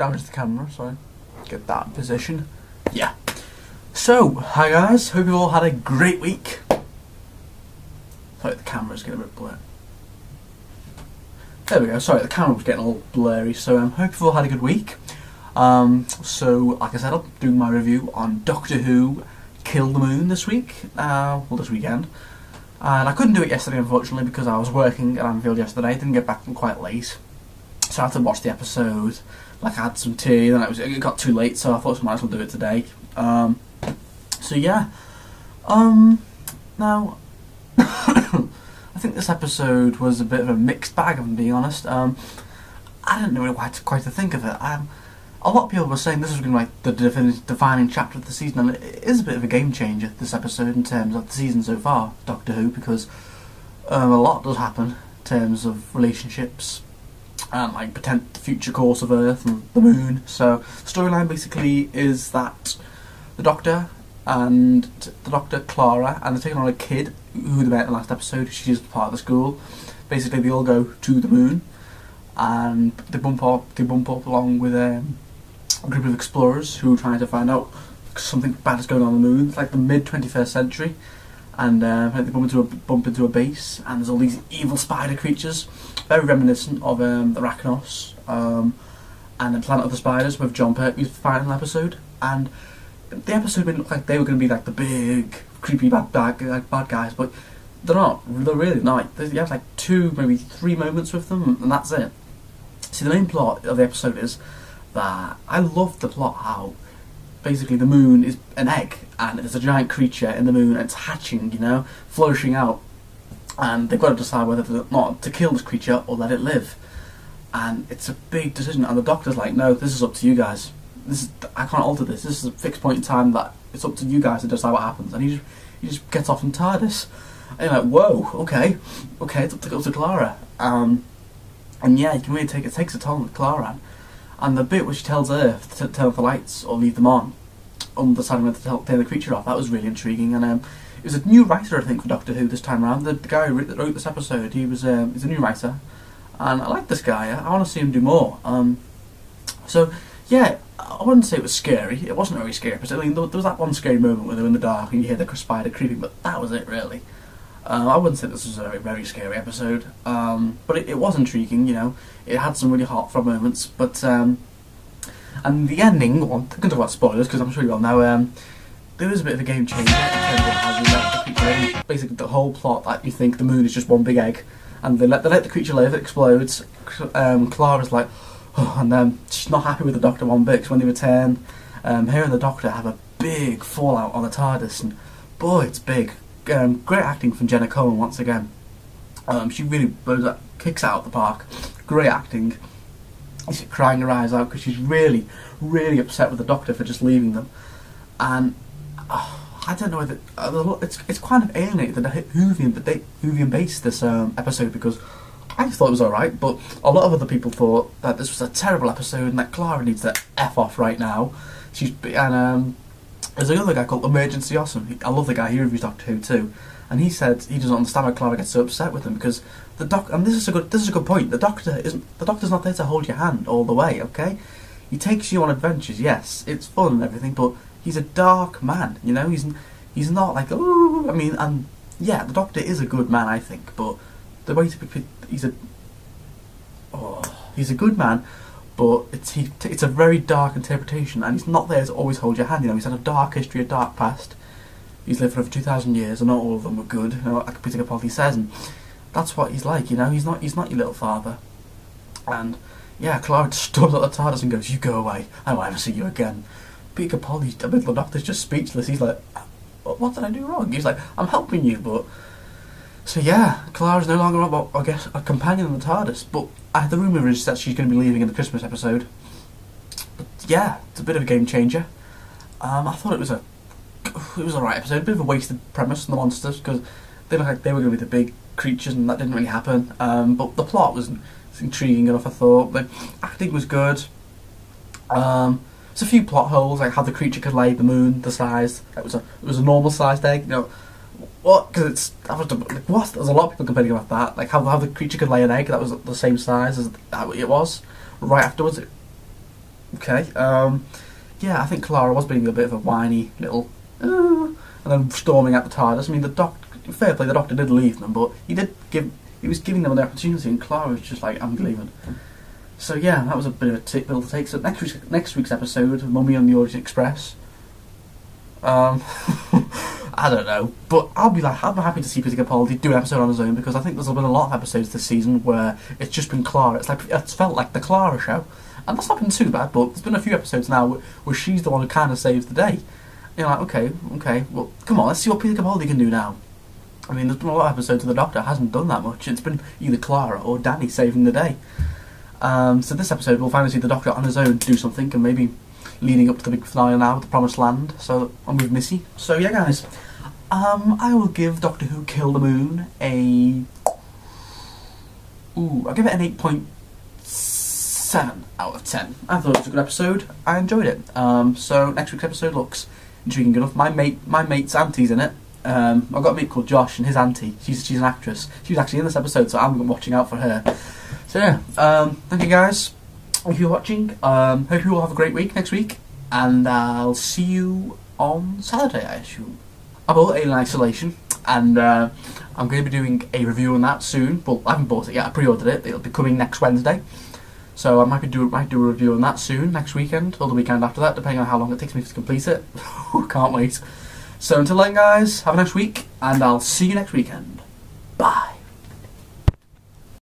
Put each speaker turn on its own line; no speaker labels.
damage the camera, so get that in position. Yeah. So, hi guys, hope you all had a great week. Sorry, the camera's getting a bit blurry. There we go, sorry, the camera was getting a little blurry, so hope you all had a good week. So, like I said, I'm doing my review on Doctor Who Kill the Moon this week, well this weekend. And I couldn't do it yesterday, unfortunately, because I was working at Anfield yesterday. I didn't get back till quite late, so I had to watch the episode. Like, I had some tea, and it got too late, so I thought I might as well do it today. So yeah, now, I think this episode was a bit of a mixed bag, if I'm being honest. I didn't know quite to think of it. A lot of people were saying this was going to be like the defining chapter of the season, and it is a bit of a game changer, this episode, in terms of the season so far, Doctor Who, because a lot does happen in terms of relationships and like the future course of Earth and the Moon. So the storyline basically is that the Doctor and Clara, and they're taking on a kid who they met in the last episode. She's part of the school. Basically, they all go to the Moon, and they bump up along with a group of explorers who are trying to find out something bad is going on the Moon. It's like the mid-21st century, and they bump into a base, and there's all these evil spider creatures, very reminiscent of the Arachnos, and the Planet of the Spiders with John Pertwee's final episode. And the episode made it look like they were going to be like the big, creepy bad guys, but they're not. They're really not. You have like 2, maybe 3 moments with them, and that's it. See, the main plot of the episode is that I love the plot how basically the Moon is an egg, and there's a giant creature in the Moon, and it's hatching, you know, flourishing out, and they've got to decide whether or not to kill this creature or let it live. And it's a big decision, and the Doctor's like, no, this is up to you guys. I can't alter this. This is a fixed point in time that it's up to you guys to decide what happens. And he just gets off in TARDIS. And you're like, whoa, okay, it's up to Clara. And yeah, you can really it takes a toll with Clara. And the bit where she tells Earth to turn off the lights or leave them on deciding whether to turn the creature off, that was really intriguing. And it was a new writer, I think, for Doctor Who this time around. The guy that wrote this episode, he's a new writer, and I like this guy. I want to see him do more. So yeah, I wouldn't say it was scary. It wasn't a very scary episode. I mean, there was that one scary moment where they were in the dark and you hear the spider creeping, but that was it, really. I wouldn't say this was a very scary episode, but it was intriguing, you know. It had some really heartfelt moments, but and the ending, well, I'm going to talk about spoilers because I'm sure you all know, there is a bit of a game changer in terms of how you let the creature live. Basically, the whole plot that you think the Moon is just one big egg, and they let the creature live, it explodes. Clara's like, oh, and she's not happy with the Doctor one bit, because when they return, her and the Doctor have a big fallout on the TARDIS, and boy, it's big. Great acting from Jenna Cohen once again. She really kicks out of the park. Great acting. She's crying her eyes out because she's really upset with the Doctor for just leaving them. And I don't know whether it's kind of alienated the Whovian base this episode, because I just thought it was alright, but a lot of other people thought that this was a terrible episode and that Clara needs to F off right now. There's another guy called Emergency Awesome. I love the guy, he reviews Doctor Who too, and he said he doesn't understand why Clara gets so upset with him, because and this is a good point. The Doctor's not there to hold your hand all the way, okay? He takes you on adventures, yes, it's fun and everything, but he's a dark man, you know. He's not like, oh, I mean, and yeah, the Doctor is a good man, I think, but the way he's a good man, but it's a very dark interpretation, and he's not there to always hold your hand. You know, he's had a dark history, a dark past. He's lived for over 2,000 years, and not all of them were good. You know, like Peter Capaldi says, and that's what he's like. You know, he's not your little father. And yeah, Clara storms out the TARDIS and goes, "You go away. I won't ever see you again." Peter Capaldi, the Doctor's just speechless. He's like, "What did I do wrong?" He's like, "I'm helping you, but." So yeah, Clara's no longer, I guess, a companion in the TARDIS, but the rumour is that she's going to be leaving in the Christmas episode. But yeah, it's a bit of a game changer. I thought it was an alright episode, a bit of a wasted premise on the monsters, because they looked like they were going to be the big creatures, and that didn't really happen. But the plot was intriguing enough, I thought. The acting was good. There's a few plot holes, like how the creature could lay the Moon, the size. It was a normal sized egg, you know. What? Because what? There's a lot of people complaining about that. Like how the creature could lay an egg that was the same size as it was. Right afterwards, Okay. Yeah, I think Clara was being a bit of a whiny little, and then storming at the TARDIS. I mean, fair play, the Doctor did leave them, but he was giving them the opportunity, and Clara was just like, I'm leaving. So yeah, that was a bit of a pill to take. So next week's episode, Mummy on the Orient Express. I don't know, but I'm happy to see Peter Capaldi do an episode on his own, because I think there's been a lot of episodes this season where it's just been Clara. It's felt like the Clara Show, and that's not been too bad. But there's been a few episodes now where she's the one who kind of saves the day. You're like, okay, well, come on, let's see what Peter Capaldi can do now. I mean, there's been a lot of episodes where the Doctor hasn't done that much. It's been either Clara or Danny saving the day. So this episode we'll finally see the Doctor on his own do something, and maybe leading up to the big finale now with the Promised Land. So I'm with Missy. So yeah, guys, I will give Doctor Who Kill the Moon I'll give it an 8.7 out of 10. I thought it was a good episode. I enjoyed it. So next week's episode looks intriguing enough. My mate's auntie's in it. I've got a mate called Josh, and his auntie, she's an actress. She was actually in this episode, so I'm watching out for her. So yeah, thank you guys if you're watching. Hope you all have a great week next week, and I'll see you on Saturday, I assume. I bought Alien Isolation, and I'm going to be doing a review on that soon. Well, I haven't bought it yet, I pre-ordered it. It'll be coming next Wednesday. So I might do a review on that soon, next weekend, or the weekend after that, depending on how long it takes me to complete it. Can't wait. So until then, guys, have a nice week, and I'll see you next weekend. Bye.